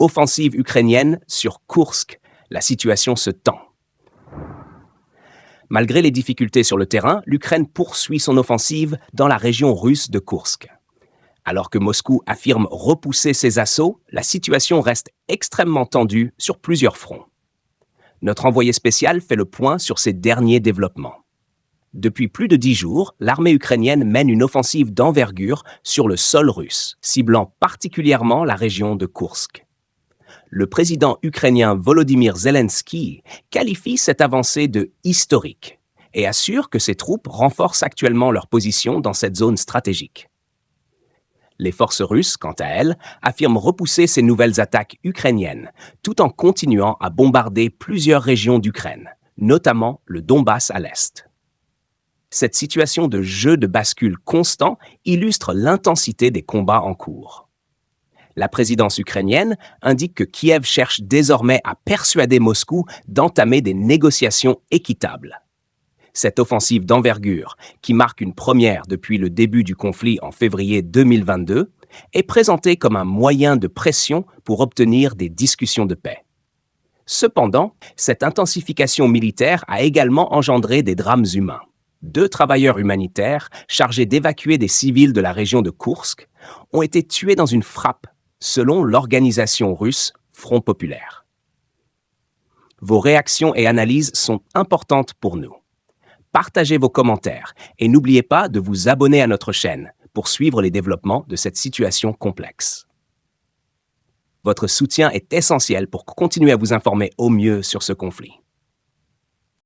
Offensive ukrainienne sur Koursk. La situation se tend. Malgré les difficultés sur le terrain, l'Ukraine poursuit son offensive dans la région russe de Koursk. Alors que Moscou affirme repousser ses assauts, la situation reste extrêmement tendue sur plusieurs fronts. Notre envoyé spécial fait le point sur ces derniers développements. Depuis plus de 10 jours, l'armée ukrainienne mène une offensive d'envergure sur le sol russe, ciblant particulièrement la région de Koursk. Le président ukrainien Volodymyr Zelensky qualifie cette avancée de historique et assure que ses troupes renforcent actuellement leur position dans cette zone stratégique. Les forces russes, quant à elles, affirment repousser ces nouvelles attaques ukrainiennes, tout en continuant à bombarder plusieurs régions d'Ukraine, notamment le Donbass à l'est. Cette situation de jeu de bascule constant illustre l'intensité des combats en cours. La présidence ukrainienne indique que Kiev cherche désormais à persuader Moscou d'entamer des négociations équitables. Cette offensive d'envergure, qui marque une première depuis le début du conflit en février 2022, est présentée comme un moyen de pression pour obtenir des discussions de paix. Cependant, cette intensification militaire a également engendré des drames humains. 2 travailleurs humanitaires chargés d'évacuer des civils de la région de Koursk ont été tués dans une frappe, selon l'organisation russe Front Populaire. Vos réactions et analyses sont importantes pour nous. Partagez vos commentaires et n'oubliez pas de vous abonner à notre chaîne pour suivre les développements de cette situation complexe. Votre soutien est essentiel pour continuer à vous informer au mieux sur ce conflit.